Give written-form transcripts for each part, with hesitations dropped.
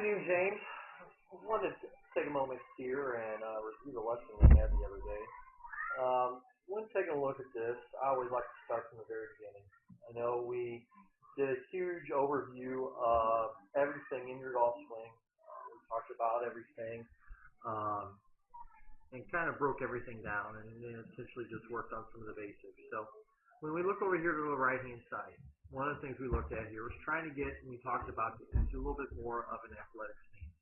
afternoon, James. I wanted to take a moment here and review the lesson we had the other day. When taking a look at this, I always like to start from the very beginning. I know we did a huge overview of everything in your golf swing. We talked about everything um, and kind of broke everything down and then essentially just worked on some of the basics. So when we look over here to the right-hand side, one of the things we looked at here was trying to get, and we talked about, into a little bit more of an athletic stance.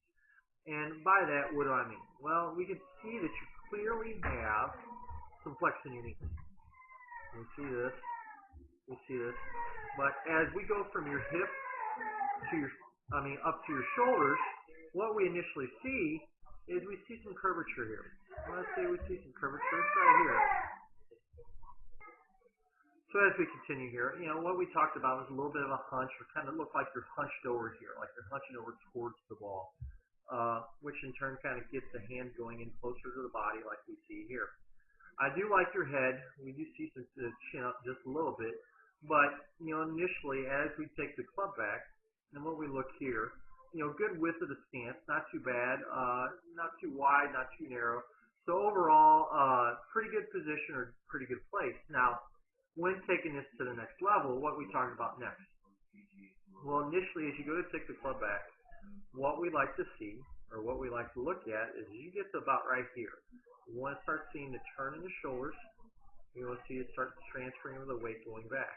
And by that, what do I mean? Well, we can see that you clearly have some flex in your knee. We see this. We see this. But as we go from your hip to up to your shoulders, what we initially see is we see some curvature here. Let's say we see some curvature. It's right here. So as we continue here, what we talked about was a little bit of a hunch, or kind of look like you're hunched over here, like you're hunching over towards the ball, which in turn kind of gets the hand going in closer to the body like we see here. I do like your head. We do see some chin up just a little bit, but initially as we take the club back, and what we look here, good width of the stance, not too bad, not too wide, not too narrow. So overall, pretty good position or pretty good place. Now, when taking this to the next level, what we talked about next? Well, initially, as you go to take the club back, what we like to see, or what we like to look at, is you get to about right here. You want to start seeing the turn in the shoulders. You want to see it start transferring with the weight going back.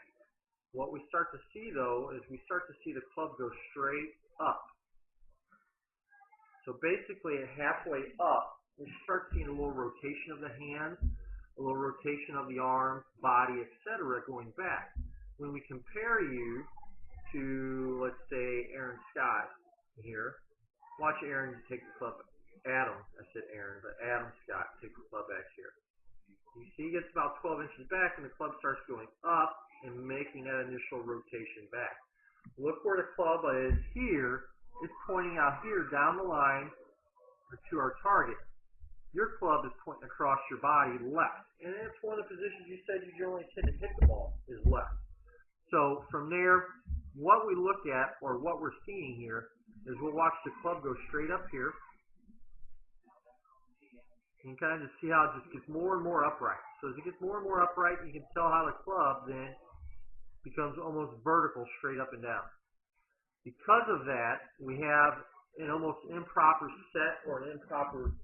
What we start to see, though, is we start to see the club go straight up. So basically, at halfway up, we start seeing a little rotation of the hand, a little rotation of the arms, body, etc. going back. When we compare you to, let's say, Aaron Scott here, watch Aaron take the club. Adam Scott take the club back here. You see he gets about 12 inches back and the club starts going up and making that initial rotation back. Look where the club is here. It's pointing out here down the line to our target. Your club is pointing across your body left. And it's one of the positions you said you generally tend to hit the ball is left. So from there, what we look at, or what we're seeing here, is we'll watch the club go straight up here. You can kind of just see how it just gets more and more upright. So as it gets more and more upright, you can tell how the club then becomes almost vertical straight up and down. Because of that, we have an almost improper set or an improper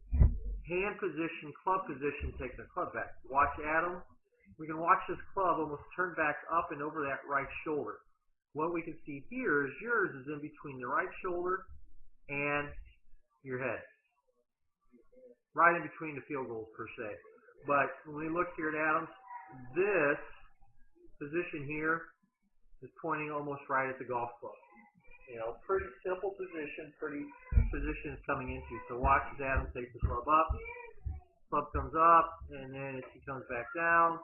hand position, club position, taking the club back. Watch Adam. We can watch this club almost turn back up and over that right shoulder. What we can see here is yours is in between the right shoulder and your head. Right in between the field goals, per se. But when we look here at Adams, this position here is pointing almost right at the golf club. Pretty simple position, pretty positions coming into. So watch as Adam takes the club up. Club comes up, and then as he comes back down,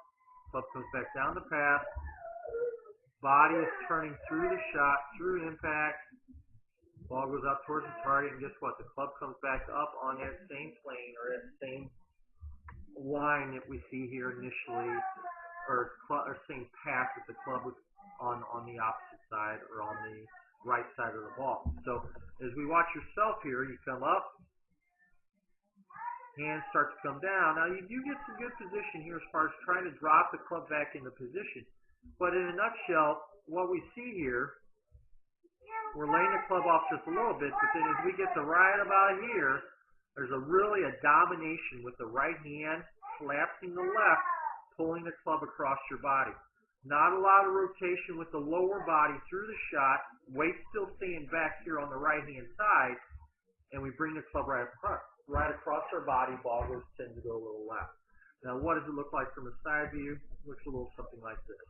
club comes back down the path. Body is turning through the shot, through impact. Ball goes up towards the target, and guess what? The club comes back up on that same plane, or that same line that we see here initially, or same path that the club was on the opposite side, or on the right side of the ball. So as we watch yourself here, you come up, hands start to come down. Now you do get some good position here as far as trying to drop the club back into position. But in a nutshell, what we see here, we're laying the club off just a little bit, but then as we get to right about here, there's really a domination with the right hand collapsing the left, pulling the club across your body. Not a lot of rotation with the lower body through the shot, weight still staying back here on the right-hand side, and we bring the club right across our body. Ball goes tend to go a little left. Now, what does it look like from a side view? Looks a little something like this.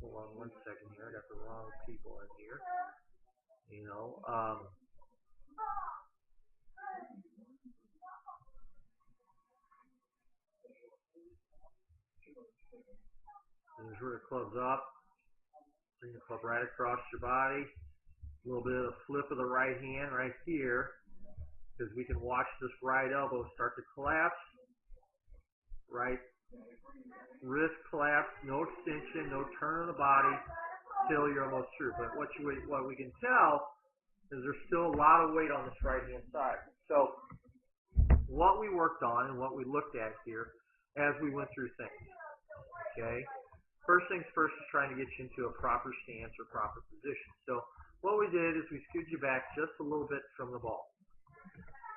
Hold on 1 second here. I got the wrong people in here. Here's where the club's up. Bring the club right across your body. A little bit of a flip of the right hand right here, because we can watch this right elbow start to collapse. Right wrist collapse, no extension, no turn of the body till you're almost through. But what we can tell is there's still a lot of weight on this right-hand side. So what we worked on and what we looked at here as we went through things, okay? First things first is trying to get you into a proper stance or proper position. So what we did is we scooted you back just a little bit from the ball.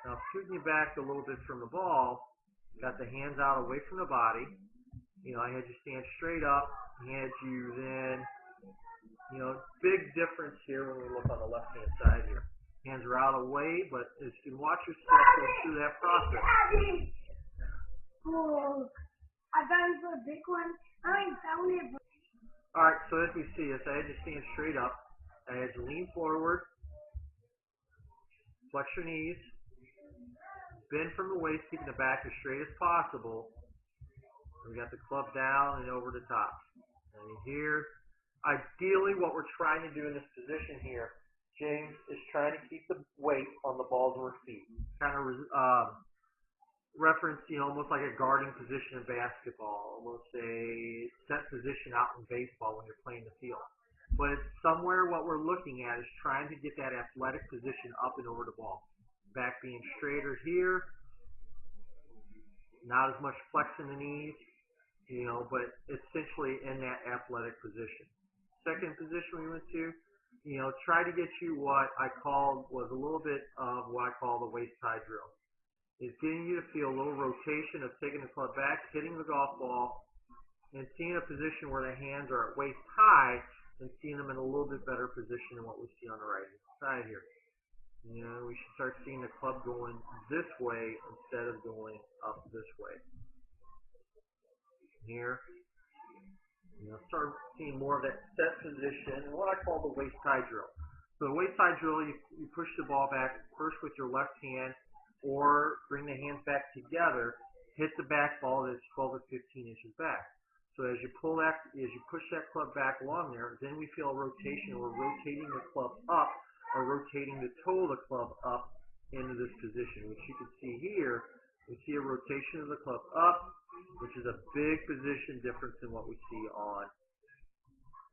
Now scooting you back a little bit from the ball, got the hands out away from the body. You know, I had you stand straight up, had you then, you know, big difference here when we look on the left-hand side here. Hands are out of the way, but as you can watch yourself go through that process. Oh, I got it for a big one. All right, so as we see this, I had you stand straight up. I had you lean forward, flex your knees, bend from the waist, keeping the back as straight as possible. We got the club down and over the top. And here, ideally what we're trying to do in this position here, James, is trying to keep the weight on the balls of our feet. Kind of reference, you know, almost like a guarding position in basketball, almost a set position out in baseball when you're playing the field. But it's somewhere what we're looking at is trying to get that athletic position up and over the ball. Back being straighter here, not as much flex in the knees, you know, but essentially in that athletic position. Second position we went to, you know, try to get you what I called was a little bit of what I call the waist high drill. It's getting you to feel a little rotation of taking the club back, hitting the golf ball, and seeing a position where the hands are at waist high and seeing them in a little bit better position than what we see on the right side here. You know, we should start seeing the club going this way instead of going up this way. Here, you know, start seeing more of that set position and what I call the waist high drill. So the waist high drill, you push the ball back first with your left hand, or bring the hands back together, hit the back ball that's 12 or 15 inches back. So as you pull that, as you push that club back along there, then we feel a rotation. We're rotating the club up, or rotating the toe of the club up into this position, which you can see here. We see a rotation of the club up, which is a big position difference than what we see on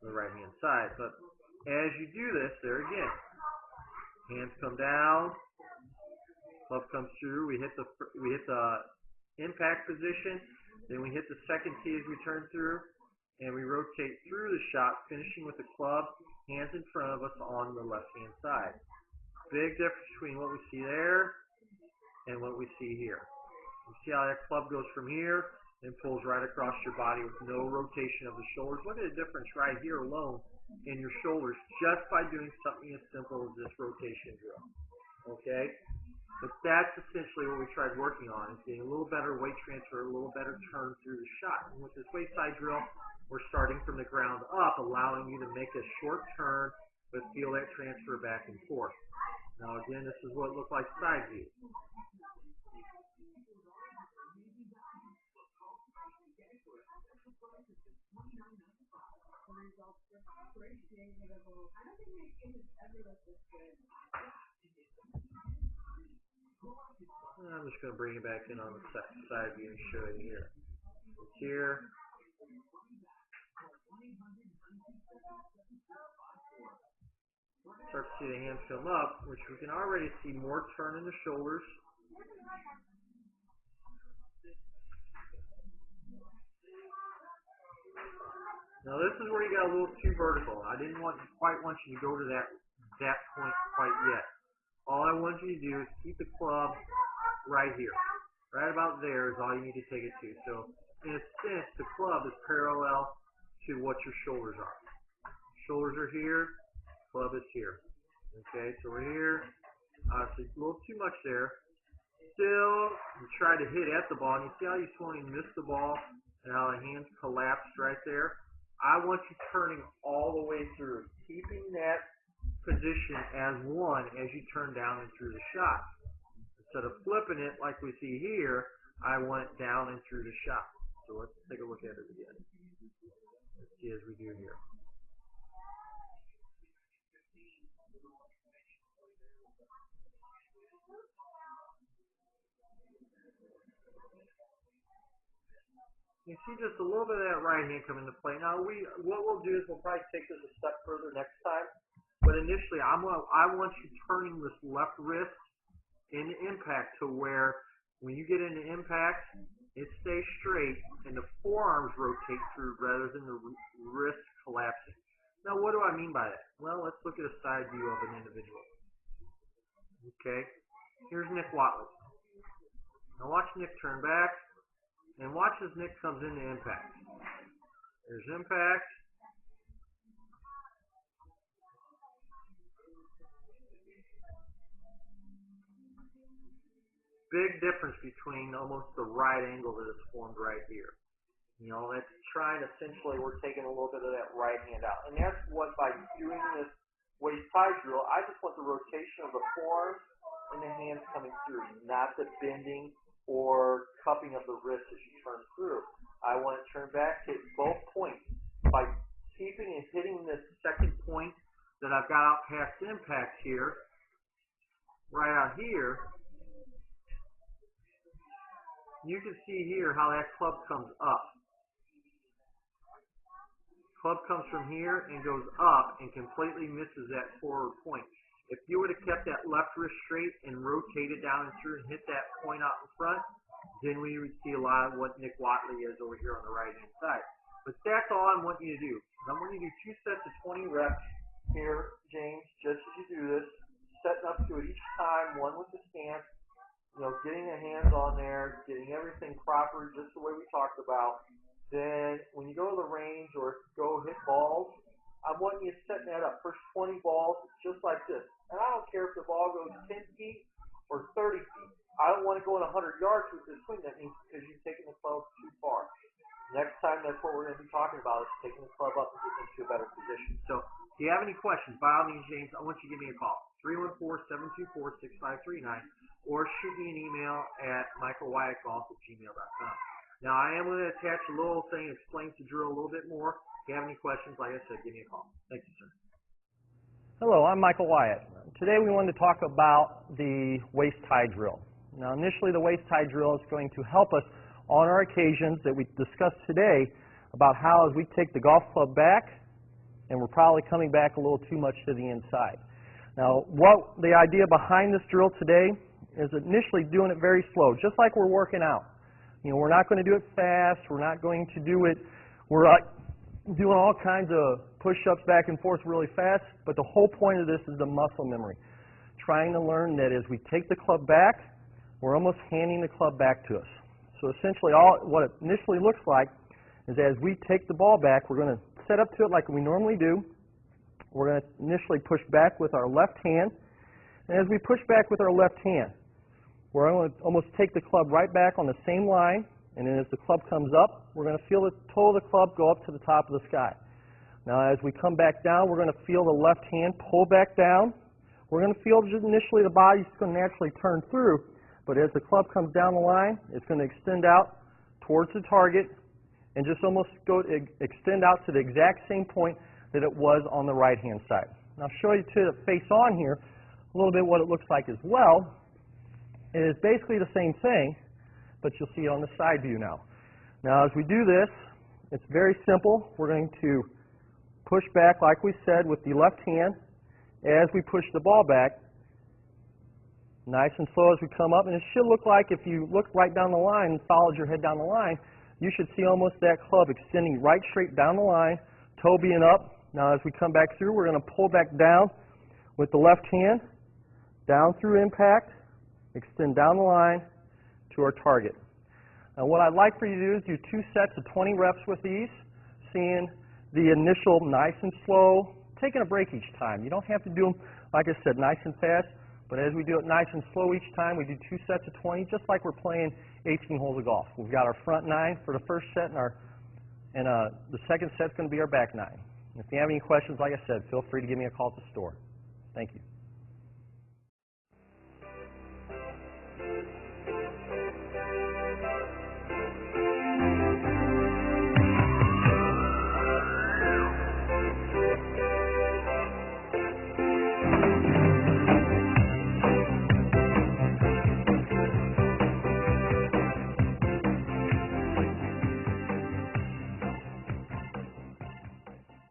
the right-hand side. But as you do this, there again, hands come down. Club comes through, we hit the impact position, then we hit the second tee as we turn through, and we rotate through the shot, finishing with the club, hands in front of us on the left-hand side. Big difference between what we see there and what we see here. You see how that club goes from here and pulls right across your body with no rotation of the shoulders. Look at the difference right here alone in your shoulders just by doing something as simple as this rotation drill. Okay? But that's essentially what we tried working on, is getting a little better weight transfer, a little better turn through the shot. And with this waist side drill, we're starting from the ground up, allowing you to make a short turn, but feel that transfer back and forth. Now again, this is what it looked like side view. I'm just going to bring it back in on the side view and show you here. It's here. Start to see the hands come up, which we can already see more turn in the shoulders. Now this is where you got a little too vertical. I didn't quite want you to go to that point quite yet. All I want you to do is keep the club right here. Right about there is all you need to take it to. So in a sense, the club is parallel to what your shoulders are. Shoulders are here, club is here. Okay, so we're here. Obviously a little too much there. Still, you try to hit at the ball, and you see how you slowly miss the ball and how the hands collapsed right there. I want you turning all the way through, keeping that position as one as you turn down and through the shot. Instead of flipping it like we see here, I went down and through the shot. So let's take a look at it again. Let's see as we do here. You see just a little bit of that right hand come into play. Now, what we'll do is we'll probably take this a step further next time. but initially I want you turning this left wrist into impact to where when you get into impact, it stays straight and the forearms rotate through rather than the wrist collapsing. Now, what do I mean by that? Well, let's look at a side view of an individual. Okay, here's Nick Watley. Now watch Nick turn back, and watch as Nick comes into impact. There's impact. Big difference between almost the right angle that is formed right here. You know, that's trying essentially, we're taking a little bit of that right hand out. And that's what, by doing this waist tie drill, I just want the rotation of the forearms and the hands coming through, not the bending or cupping of the wrist as you turn through. I want to turn back, hit both points. By keeping and hitting this second point that I've got out past impact here, right out here, you can see here how that club comes up. Club comes from here and goes up and completely misses that forward point. If you would have kept that left wrist straight and rotated down and through and hit that point out in front, then we would see a lot of what Nick Watley is over here on the right-hand side. But that's all I want you to do. I want you to do 2 sets of 20 reps here, James, just as you do this, setting up to it each time, one with the stance, you know, getting the hands on there, getting everything proper, just the way we talked about. Then when you go to the range or go hit balls, I want you to set that up. First 20 balls, just like this. And I don't care if the ball goes 10 feet or 30 feet. I don't want to go in 100 yards with this swing. That means because you've taken the club too far. Next time, that's what we're going to be talking about, is taking the club up and getting into a better position. So if you have any questions, by all means, James, I want you to give me a call. 314-724-6539 or shoot me an email at michaelwyattgolf@gmail.com. Now, I am going to attach a little thing that explains the drill a little bit more. If you have any questions, like I said, give me a call. Thank you, sir. Hello, I'm Michael Wyatt. Today we wanted to talk about the waist tie drill. Now, initially, the waist tie drill is going to help us on our occasions that we discussed today about how as we take the golf club back, and we're probably coming back a little too much to the inside. Now, what the idea behind this drill today is initially doing it very slow, just like we're working out. You know, we're not going to do it fast. We're not going to do it, we're doing all kinds of push-ups back and forth really fast, but the whole point of this is the muscle memory. Trying to learn that as we take the club back, we're almost handing the club back to us. So essentially what it initially looks like is as we take the ball back, we're going to set up to it like we normally do. We're going to initially push back with our left hand, and as we push back with our left hand, we're going to almost take the club right back on the same line, and then as the club comes up, we're going to feel the toe of the club go up to the top of the sky. Now, as we come back down, we're going to feel the left hand pull back down. We're going to feel just initially the body's going to naturally turn through, but as the club comes down the line, it's going to extend out towards the target and just almost extend out to the exact same point that it was on the right-hand side. Now, I'll show you to the face on here a little bit what it looks like as well. It is basically the same thing, but you'll see it on the side view now. Now, as we do this, it's very simple. We're going to push back, like we said, with the left hand as we push the ball back, nice and slow as we come up. And it should look like, if you look right down the line and followed your head down the line, you should see almost that club extending right straight down the line, toe being up. Now, as we come back through, we're going to pull back down with the left hand, down through impact, extend down the line to our target. Now, what I'd like for you to do is do 2 sets of 20 reps with these, seeing the initial nice and slow, taking a break each time. You don't have to do them, like I said, nice and fast, but as we do it nice and slow each time, we do 2 sets of 20, just like we're playing 18 holes of golf. We've got our front 9 for the first set, and the second set's going to be our back 9. If you have any questions, like I said, feel free to give me a call at the store. Thank you.